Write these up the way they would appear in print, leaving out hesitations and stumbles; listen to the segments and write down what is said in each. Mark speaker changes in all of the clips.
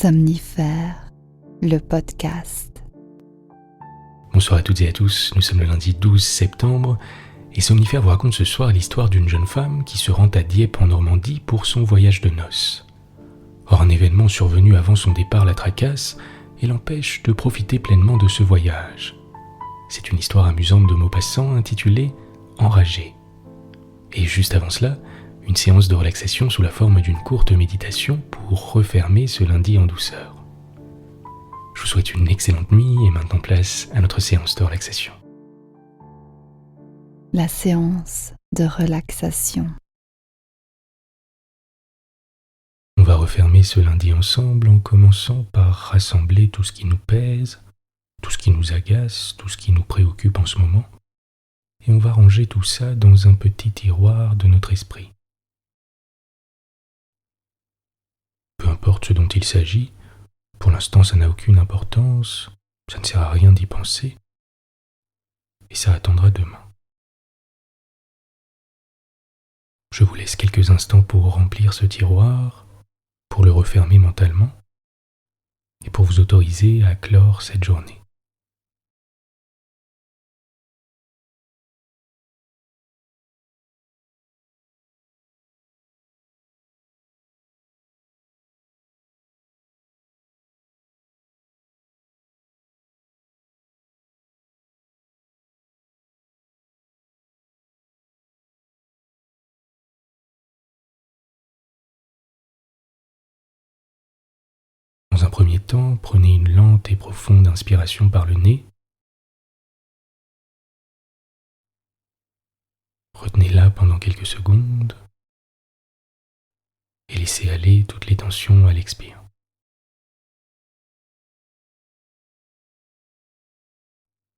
Speaker 1: Somnifère, le podcast.
Speaker 2: Bonsoir à toutes et à tous, nous sommes le lundi 12 septembre et Somnifère vous raconte ce soir l'histoire d'une jeune femme qui se rend à Dieppe en Normandie pour son voyage de noces. Or, un événement survenu avant son départ la tracasse et l'empêche de profiter pleinement de ce voyage. C'est une histoire amusante de Maupassant intitulée « Enragée ». Et juste avant cela, une séance de relaxation sous la forme d'une courte méditation pour refermer ce lundi en douceur. Je vous souhaite une excellente nuit et maintenant place à notre séance de relaxation.
Speaker 1: La séance de relaxation.
Speaker 2: On va refermer ce lundi ensemble en commençant par rassembler tout ce qui nous pèse, tout ce qui nous agace, tout ce qui nous préoccupe en ce moment. Et on va ranger tout ça dans un petit tiroir de notre esprit. Peu importe ce dont il s'agit, pour l'instant ça n'a aucune importance, ça ne sert à rien d'y penser, et ça attendra demain. Je vous laisse quelques instants pour remplir ce tiroir, pour le refermer mentalement, et pour vous autoriser à clore cette journée. Dans un premier temps, prenez une lente et profonde inspiration par le nez. Retenez-la pendant quelques secondes et laissez aller toutes les tensions à l'expire.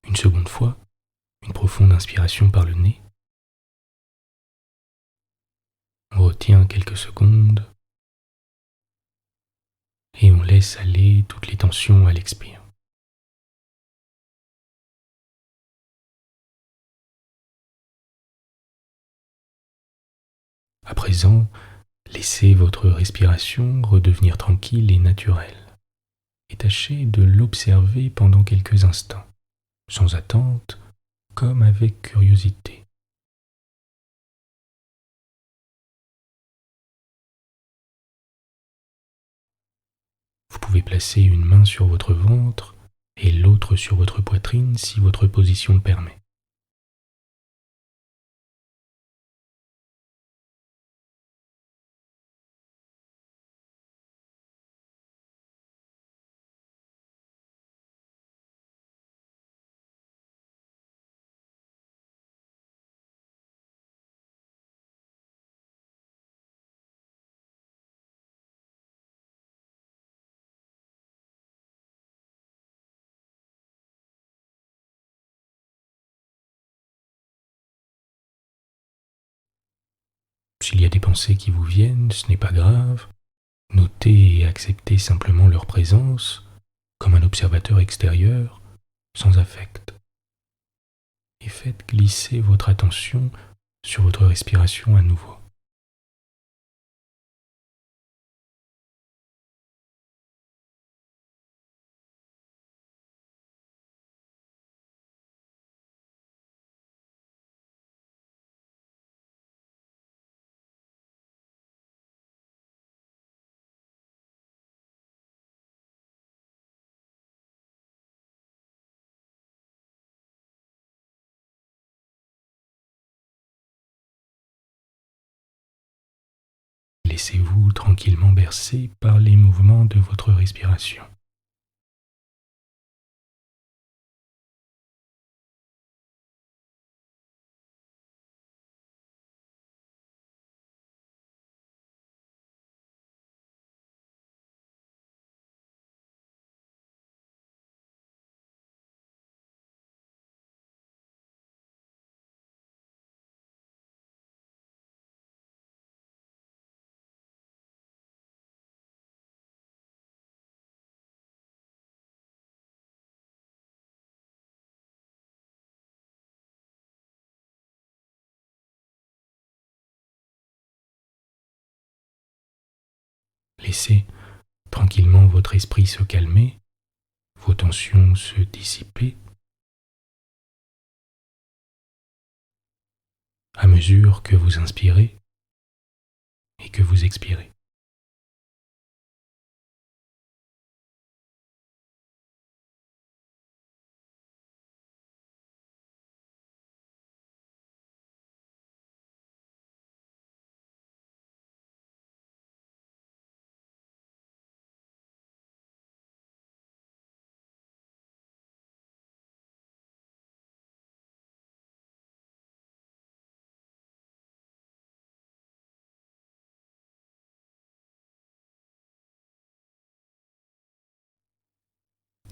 Speaker 2: Une seconde fois, une profonde inspiration par le nez. On retient quelques secondes et on laisse aller toutes les tensions à l'expire. À présent, laissez votre respiration redevenir tranquille et naturelle et tâchez de l'observer pendant quelques instants, sans attente, comme avec curiosité. Vous pouvez placer une main sur votre ventre et l'autre sur votre poitrine si votre position le permet. S'il y a des pensées qui vous viennent, ce n'est pas grave. Notez et acceptez simplement leur présence comme un observateur extérieur, sans affect. Et faites glisser votre attention sur votre respiration à nouveau. Laissez-vous tranquillement bercer par les mouvements de votre respiration. Laissez tranquillement votre esprit se calmer, vos tensions se dissiper, à mesure que vous inspirez et que vous expirez.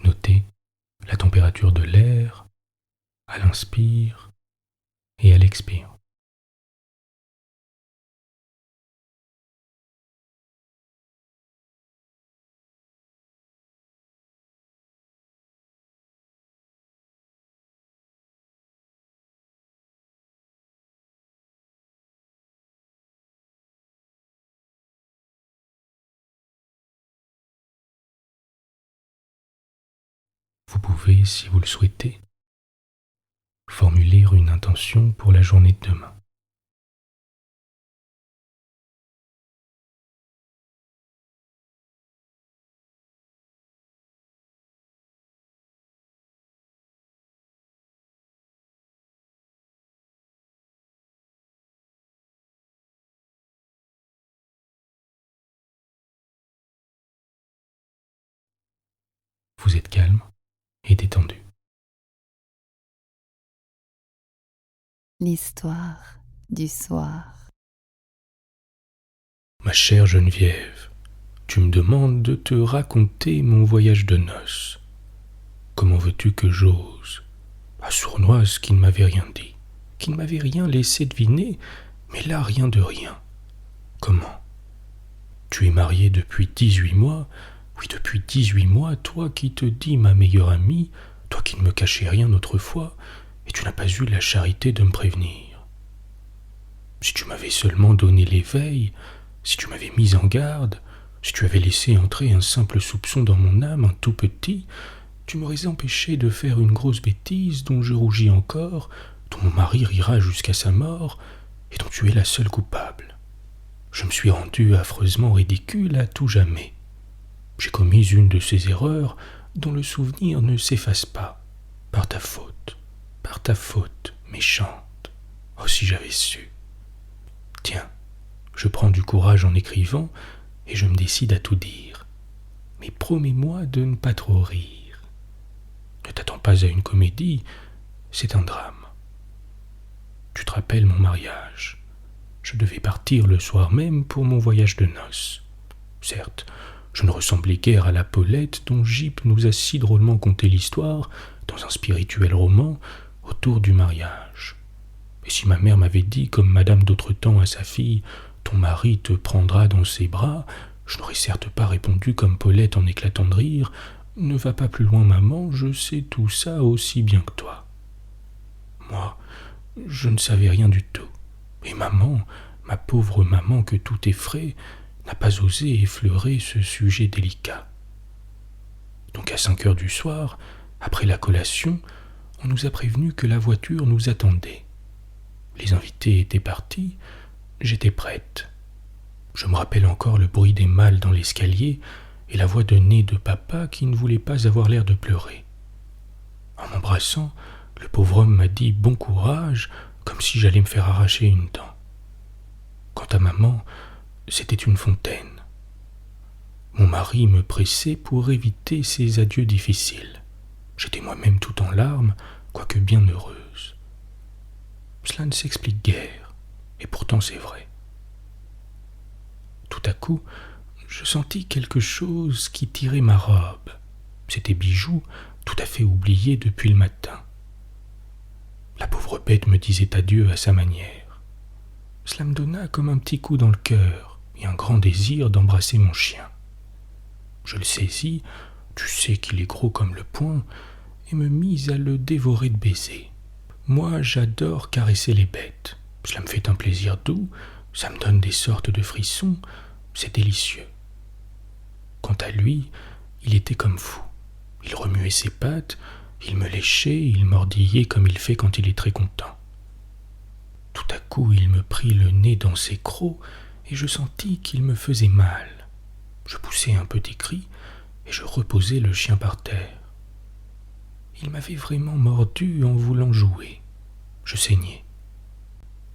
Speaker 2: Notez la température de l'air à l'inspire et à l'expire. Vous pouvez, si vous le souhaitez, formuler une intention pour la journée de demain. Vous êtes calme et détendu.
Speaker 1: L'histoire du soir.
Speaker 2: Ma chère Geneviève, tu me demandes de te raconter mon voyage de noces. Comment veux-tu que j'ose? À Sournoise qui ne m'avait rien dit, qui ne m'avait rien laissé deviner, mais là rien de rien. Comment? Tu es mariée depuis 18 mois, oui depuis 18 mois, toi qui te dis ma meilleure amie, toi qui ne me cachais rien autrefois, et tu n'as pas eu la charité de me prévenir. Si tu m'avais seulement donné l'éveil, si tu m'avais mis en garde, si tu avais laissé entrer un simple soupçon dans mon âme, un tout petit, tu m'aurais empêché de faire une grosse bêtise dont je rougis encore, dont mon mari rira jusqu'à sa mort, et dont tu es la seule coupable. Je me suis rendu affreusement ridicule à tout jamais. J'ai commis une de ces erreurs dont le souvenir ne s'efface pas, par ta faute, méchante. Oh, si j'avais su. Tiens, je prends du courage en écrivant et je me décide à tout dire. Mais promets-moi de ne pas trop rire. Ne t'attends pas à une comédie, c'est un drame. Tu te rappelles mon mariage. Je devais partir le soir même pour mon voyage de noces. Certes, je ne ressemblais guère à la Paulette dont Gyp nous a si drôlement conté l'histoire dans un spirituel roman autour du mariage. Et si ma mère m'avait dit, comme Madame d'Autretemps à sa fille, « Ton mari te prendra dans ses bras », je n'aurais certes pas répondu comme Paulette en éclatant de rire, « Ne va pas plus loin, maman, je sais tout ça aussi bien que toi. » Moi, je ne savais rien du tout. Et maman, ma pauvre maman que tout effraie, n'a pas osé effleurer ce sujet délicat. Donc à 5 heures du soir, après la collation, on nous a prévenu que la voiture nous attendait. Les invités étaient partis, j'étais prête. Je me rappelle encore le bruit des malles dans l'escalier et la voix de nez de papa qui ne voulait pas avoir l'air de pleurer. En m'embrassant, le pauvre homme m'a dit « bon courage », comme si j'allais me faire arracher une dent. Quant à maman, c'était une fontaine. Mon mari me pressait pour éviter ces adieux difficiles. J'étais moi-même tout en larmes, quoique bien heureuse. Cela ne s'explique guère, et pourtant c'est vrai. Tout à coup, je sentis quelque chose qui tirait ma robe. C'était Bijou, tout à fait oublié depuis le matin. La pauvre bête me disait adieu à sa manière. Cela me donna comme un petit coup dans le cœur et un grand désir d'embrasser mon chien. Je le saisis, tu sais qu'il est gros comme le poing, et me mis à le dévorer de baisers. Moi, j'adore caresser les bêtes. Cela me fait un plaisir doux, ça me donne des sortes de frissons, c'est délicieux. Quant à lui, il était comme fou. Il remuait ses pattes, il me léchait, il mordillait comme il fait quand il est très content. Tout à coup, il me prit le nez dans ses crocs et je sentis qu'il me faisait mal. Je poussai un petit cri et je reposai le chien par terre. Il m'avait vraiment mordu en voulant jouer. Je saignais.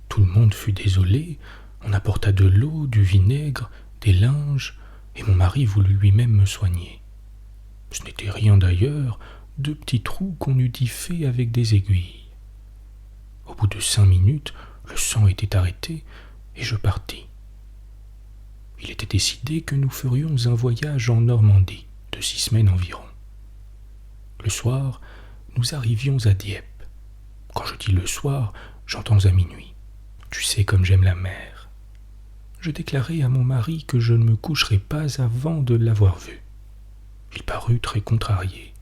Speaker 2: Tout le monde fut désolé, on apporta de l'eau, du vinaigre, des linges, et mon mari voulut lui-même me soigner. Ce n'était rien d'ailleurs, 2 petits trous qu'on eût dit faits avec des aiguilles. Au bout de 5 minutes, le sang était arrêté et je partis. Il était décidé que nous ferions un voyage en Normandie de 6 semaines environ. Le soir, nous arrivions à Dieppe. Quand je dis le soir, j'entends à minuit. Tu sais comme j'aime la mer. Je déclarai à mon mari que je ne me coucherais pas avant de l'avoir vu. Il parut très contrarié.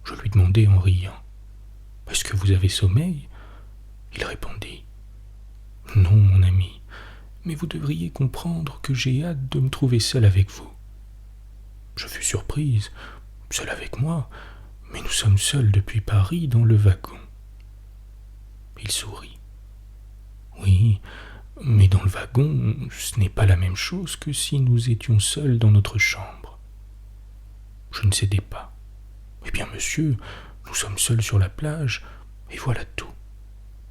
Speaker 2: Je lui demandai en riant « Est-ce que vous avez sommeil ?» Il répondit « Non, mon ami, mais vous devriez comprendre que j'ai hâte de me trouver seule avec vous. » Je fus surprise, seule avec moi, mais nous sommes seuls depuis Paris dans le wagon. Il sourit. Oui, mais dans le wagon, ce n'est pas la même chose que si nous étions seuls dans notre chambre. Je ne cédai pas. Eh bien, monsieur, nous sommes seuls sur la plage, et voilà tout.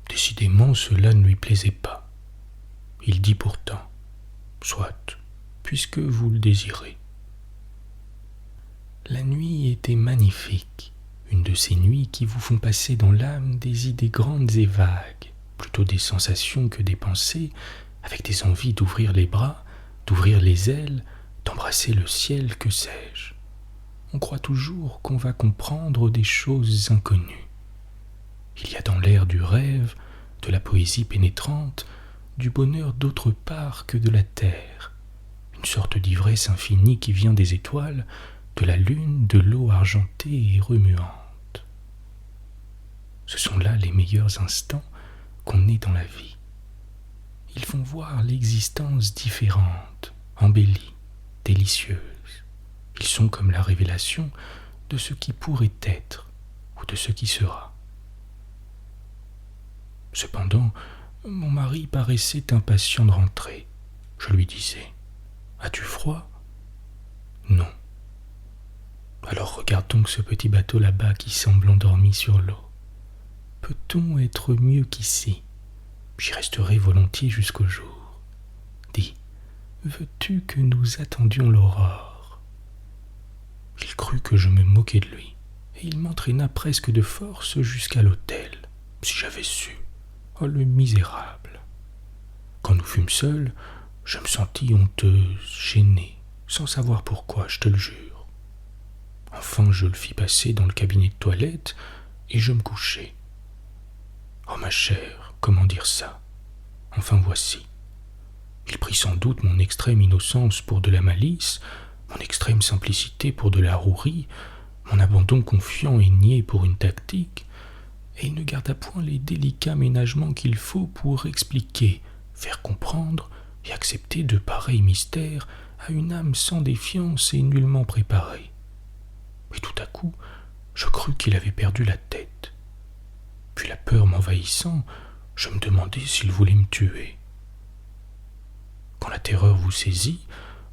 Speaker 2: Décidément, cela ne lui plaisait pas. Il dit pourtant, soit, puisque vous le désirez. La nuit était magnifique, une de ces nuits qui vous font passer dans l'âme des idées grandes et vagues, plutôt des sensations que des pensées, avec des envies d'ouvrir les bras, d'ouvrir les ailes, d'embrasser le ciel, que sais-je. On croit toujours qu'on va comprendre des choses inconnues. Il y a dans l'air du rêve, de la poésie pénétrante, du bonheur d'autre part que de la terre, une sorte d'ivresse infinie qui vient des étoiles, de la lune, de l'eau argentée et remuante. Ce sont là les meilleurs instants qu'on ait dans la vie. Ils font voir l'existence différente, embellie, délicieuse. Ils sont comme la révélation de ce qui pourrait être ou de ce qui sera. Cependant, mon mari paraissait impatient de rentrer. Je lui disais « As-tu froid ?»« Non. » « Alors regarde donc ce petit bateau là-bas qui semble endormi sur l'eau. Peut-on être mieux qu'ici? J'y resterai volontiers jusqu'au jour. Dis, veux-tu que nous attendions l'aurore ?» Il crut que je me moquais de lui, et il m'entraîna presque de force jusqu'à l'hôtel. Si j'avais su. Oh, le misérable! Quand nous fûmes seuls, je me sentis honteuse, gênée, sans savoir pourquoi, je te le jure. Enfin, je le fis passer dans le cabinet de toilette et je me couchai. Oh ma chère, comment dire ça? Enfin voici. Il prit sans doute mon extrême innocence pour de la malice, mon extrême simplicité pour de la rouerie, mon abandon confiant et niais pour une tactique, et il ne garda point les délicats ménagements qu'il faut pour expliquer, faire comprendre et accepter de pareils mystères à une âme sans défiance et nullement préparée. Et tout à coup, je crus qu'il avait perdu la tête. Puis la peur m'envahissant, je me demandai s'il voulait me tuer. Quand la terreur vous saisit,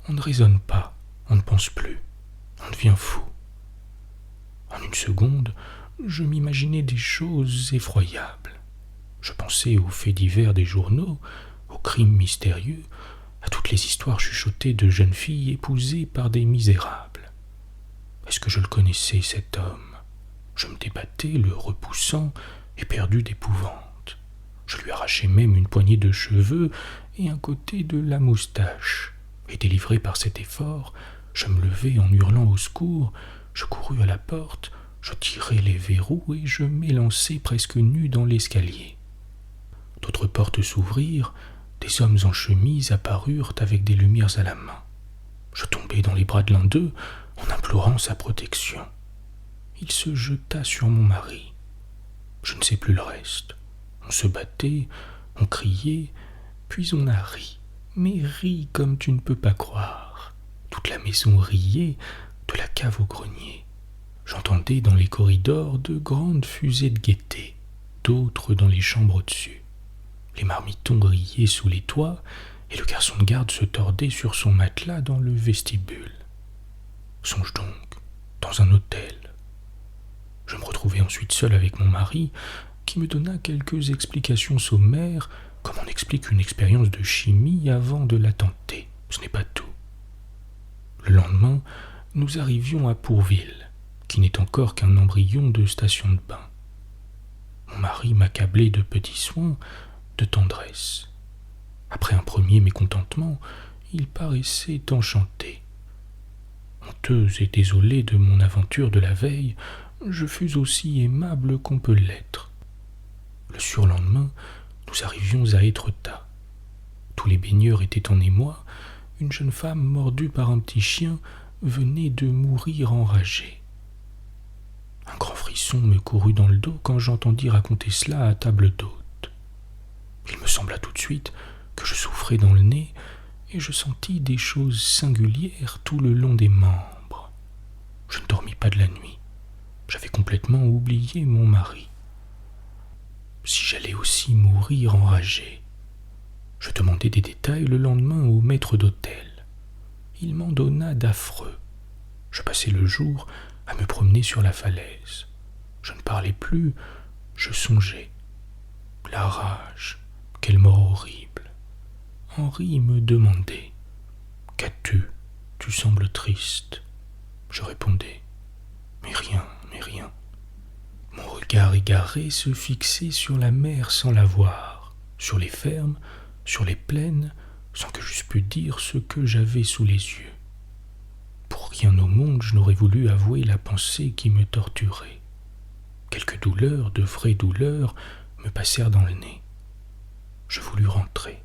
Speaker 2: on ne raisonne pas, on ne pense plus, on devient fou. En une seconde, je m'imaginais des choses effroyables. Je pensais aux faits divers des journaux, aux crimes mystérieux, à toutes les histoires chuchotées de jeunes filles épousées par des misérables. Est-ce que je le connaissais, cet homme? Je me débattais, le repoussant, éperdu d'épouvante. Je lui arrachai même une poignée de cheveux et un côté de la moustache. Et délivré par cet effort, je me levai en hurlant au secours, je courus à la porte, je tirai les verrous et je m'élançai presque nu dans l'escalier. D'autres portes s'ouvrirent, des hommes en chemise apparurent avec des lumières à la main. Je tombai dans les bras de l'un d'eux, en implorant sa protection. Il se jeta sur mon mari. Je ne sais plus le reste. On se battait, on criait, puis on a ri. Mais ri comme tu ne peux pas croire. Toute la maison riait, de la cave au grenier. J'entendais dans les corridors de grandes fusées de gaieté, d'autres dans les chambres au-dessus. Les marmitons riaient sous les toits, et le garçon de garde se tordait sur son matelas dans le vestibule. Songe donc, dans un hôtel. Je me retrouvai ensuite seul avec mon mari, qui me donna quelques explications sommaires, comme on explique une expérience de chimie avant de la tenter. Ce n'est pas tout. Le lendemain, nous arrivions à Pourville, qui n'est encore qu'un embryon de station de bain. Mon mari m'accablait de petits soins, de tendresse. Après un premier mécontentement, il paraissait enchanté. Honteuse et désolée de mon aventure de la veille, je fus aussi aimable qu'on peut l'être. Le surlendemain, nous arrivions à Étretat. Tous les baigneurs étaient en émoi. Une jeune femme mordue par un petit chien venait de mourir enragée. Un grand frisson me courut dans le dos quand j'entendis raconter cela à table d'hôte. Il me sembla tout de suite que je souffrais dans le nez et je sentis des choses singulières tout le long des membres. Je ne dormis pas de la nuit. J'avais complètement oublié mon mari. Si j'allais aussi mourir enragé. Je demandai des détails le lendemain au maître d'hôtel. Il m'en donna d'affreux. Je passai le jour à me promener sur la falaise. Je ne parlais plus, je songeais. La rage, quelle mort horrible. Henri me demandait « Qu'as-tu ? Tu sembles triste. » Je répondais « Mais rien, mais rien. » Mon regard égaré se fixait sur la mer sans la voir, sur les fermes, sur les plaines, sans que j'eusse pu dire ce que j'avais sous les yeux. Pour rien au monde je n'aurais voulu avouer la pensée qui me torturait. Quelques douleurs, de vraies douleurs, me passèrent dans le nez. Je voulus rentrer.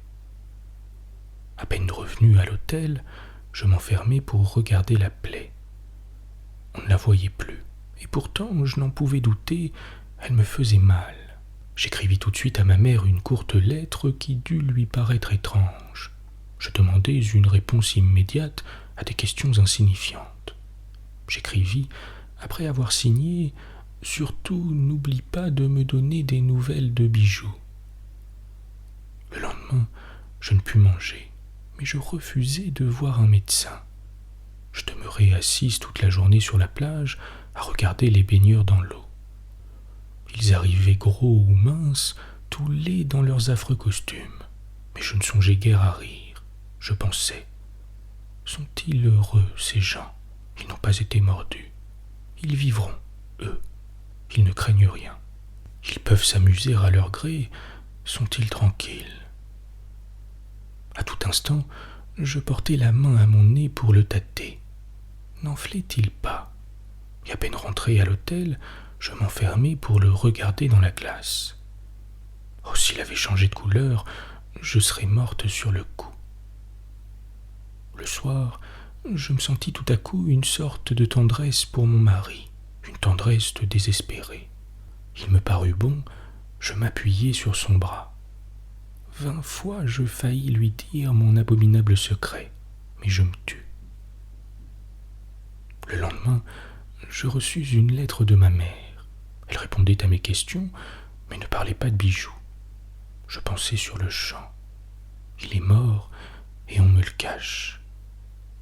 Speaker 2: À peine revenu à l'hôtel, je m'enfermai pour regarder la plaie. On ne la voyait plus, et pourtant, je n'en pouvais douter, elle me faisait mal. J'écrivis tout de suite à ma mère une courte lettre qui dut lui paraître étrange. Je demandais une réponse immédiate à des questions insignifiantes. J'écrivis, après avoir signé, « Surtout, n'oublie pas de me donner des nouvelles de Bijoux. » Le lendemain, je ne pus manger, mais je refusai de voir un médecin. Je demeurai assise toute la journée sur la plage à regarder les baigneurs dans l'eau. Ils arrivaient gros ou minces, tout laids dans leurs affreux costumes, mais je ne songeais guère à rire. Je pensais, sont-ils heureux, ces gens? Ils n'ont pas été mordus. Ils vivront, eux. Ils ne craignent rien. Ils peuvent s'amuser à leur gré. Sont-ils tranquilles? À tout instant, je portais la main à mon nez pour le tâter. N'enflait-il pas? Et à peine rentré à l'hôtel, je m'enfermai pour le regarder dans la glace. Oh, s'il avait changé de couleur, je serais morte sur le coup. Le soir, je me sentis tout à coup une sorte de tendresse pour mon mari, une tendresse de désespéré. Il me parut bon, je m'appuyai sur son bras. 20 fois je faillis lui dire mon abominable secret, mais je me tus. Le lendemain, je reçus une lettre de ma mère. Elle répondait à mes questions, mais ne parlait pas de Bijoux. Je pensai sur le champ. Il est mort et on me le cache.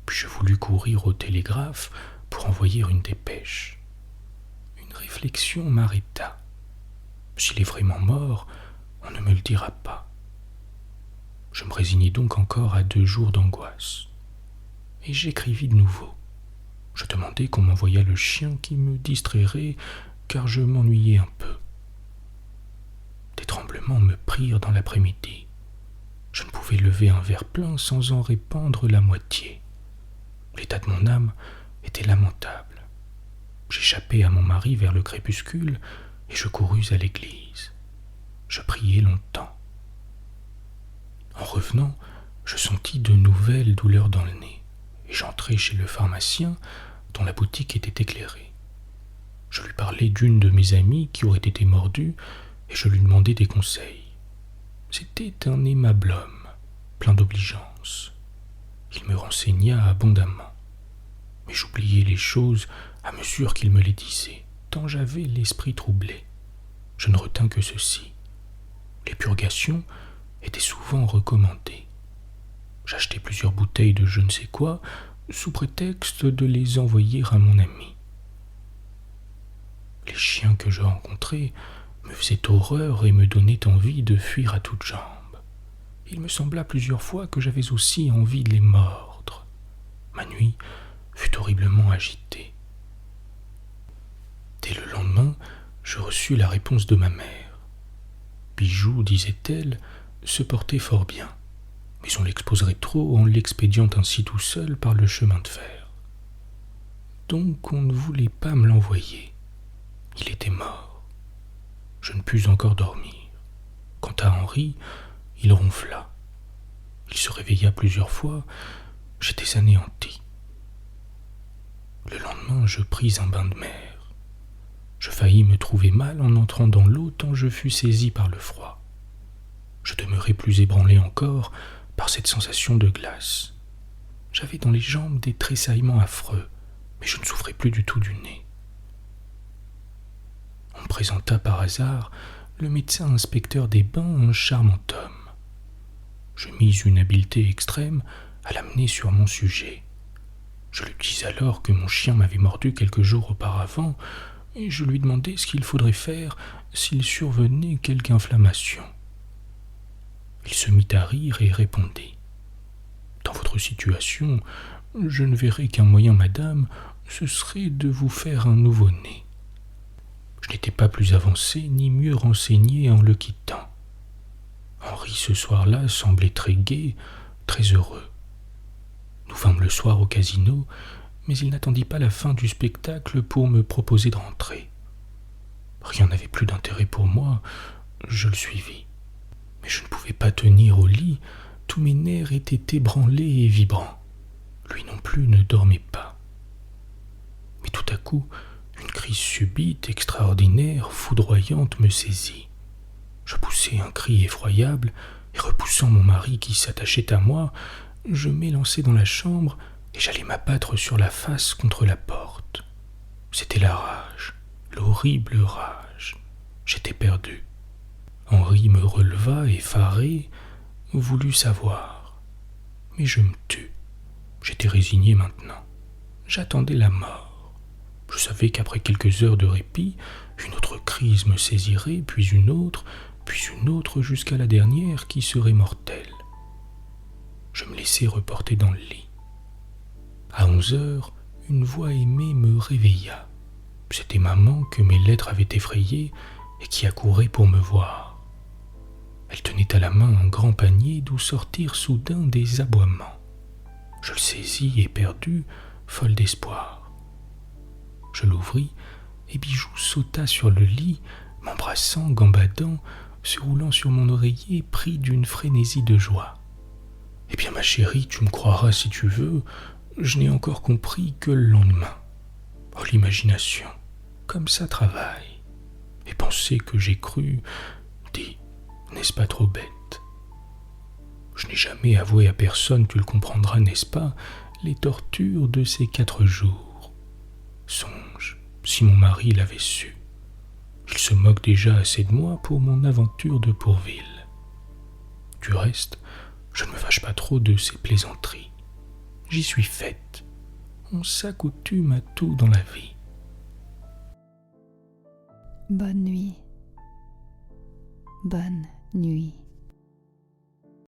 Speaker 2: Puis je voulus courir au télégraphe pour envoyer une dépêche. Une réflexion m'arrêta. S'il est vraiment mort, on ne me le dira pas. Je me résignai donc encore à 2 jours d'angoisse. Et j'écrivis de nouveau. Je demandai qu'on m'envoyât le chien qui me distrairait, car je m'ennuyais un peu. Des tremblements me prirent dans l'après-midi. Je ne pouvais lever un verre plein sans en répandre la moitié. L'état de mon âme était lamentable. J'échappai à mon mari vers le crépuscule et je courus à l'église. Je priai longtemps. En revenant, je sentis de nouvelles douleurs dans le nez et j'entrai chez le pharmacien dont la boutique était éclairée. Je lui parlai d'une de mes amies qui aurait été mordue et je lui demandai des conseils. C'était un aimable homme, plein d'obligeance. Il me renseigna abondamment. mais j'oubliais les choses à mesure qu'il me les disait, tant j'avais l'esprit troublé. Je ne retins que ceci. Les purgations étaient souvent recommandées. J'achetai plusieurs bouteilles de je ne sais quoi, sous prétexte de les envoyer à mon ami. Les chiens que je rencontrais me faisaient horreur et me donnaient envie de fuir à toutes jambes. Il me sembla plusieurs fois que j'avais aussi envie de les mordre. Ma nuit fut horriblement agitée. Dès le lendemain, je reçus la réponse de ma mère. Bijou, disait-elle, se portait fort bien, mais on l'exposerait trop en l'expédiant ainsi tout seul par le chemin de fer. Donc on ne voulait pas me l'envoyer. Il était mort. Je ne pus encore dormir. Quant à Henri, il ronfla. Il se réveilla plusieurs fois. J'étais anéanti. Le lendemain, je pris un bain de mer. Je faillis me trouver mal en entrant dans l'eau tant je fus saisi par le froid. Je demeurai plus ébranlé encore par cette sensation de glace. J'avais dans les jambes des tressaillements affreux, mais je ne souffrais plus du tout du nez. On me présenta par hasard le médecin inspecteur des bains, un charmant homme. Je mis une habileté extrême à l'amener sur mon sujet. Je lui dis alors que mon chien m'avait mordu quelques jours auparavant, et je lui demandai ce qu'il faudrait faire s'il survenait quelque inflammation. Il se mit à rire et répondit : « Dans votre situation, je ne verrai qu'un moyen, madame, ce serait de vous faire un nouveau-né. » Je n'étais pas plus avancé ni mieux renseigné en le quittant. Henri, ce soir-là, semblait très gai, très heureux. Nous vînmes le soir au casino, mais il n'attendit pas la fin du spectacle pour me proposer de rentrer. Rien n'avait plus d'intérêt pour moi, je le suivis. Mais je ne pouvais pas tenir au lit, tous mes nerfs étaient ébranlés et vibrants. Lui non plus ne dormait pas. Mais tout à coup, une crise subite, extraordinaire, foudroyante me saisit. Je poussai un cri effroyable, et repoussant mon mari qui s'attachait à moi, je m'élançai dans la chambre et j'allais m'abattre sur la face contre la porte. C'était la rage, l'horrible rage. J'étais perdu. Henri me releva, effaré, voulut savoir. Mais je me tus. J'étais résigné maintenant. J'attendais la mort. Je savais qu'après quelques heures de répit, une autre crise me saisirait, puis une autre jusqu'à la dernière qui serait mortelle. Je me laissai reporter dans le lit. À 11 heures, une voix aimée me réveilla. C'était maman que mes lettres avaient effrayée et qui accourait pour me voir. Elle tenait à la main un grand panier d'où sortirent soudain des aboiements. Je le saisis éperdu, folle d'espoir. Je l'ouvris et Bijou sauta sur le lit, m'embrassant, gambadant, se roulant sur mon oreiller, pris d'une frénésie de joie. « Eh bien, ma chérie, tu me croiras si tu veux, je n'ai encore compris que le lendemain. Oh, l'imagination, comme ça travaille. Et penser que j'ai cru, dis, n'est-ce pas trop bête? Je n'ai jamais avoué à personne, tu le comprendras, n'est-ce pas, les tortures de ces 4 jours. Songe, si mon mari l'avait su. Il se moque déjà assez de moi pour mon aventure de Pourville. Du reste, je ne me fâche pas trop de ces plaisanteries. J'y suis faite. On s'accoutume à tout dans la vie.
Speaker 1: Bonne nuit. Bonne nuit.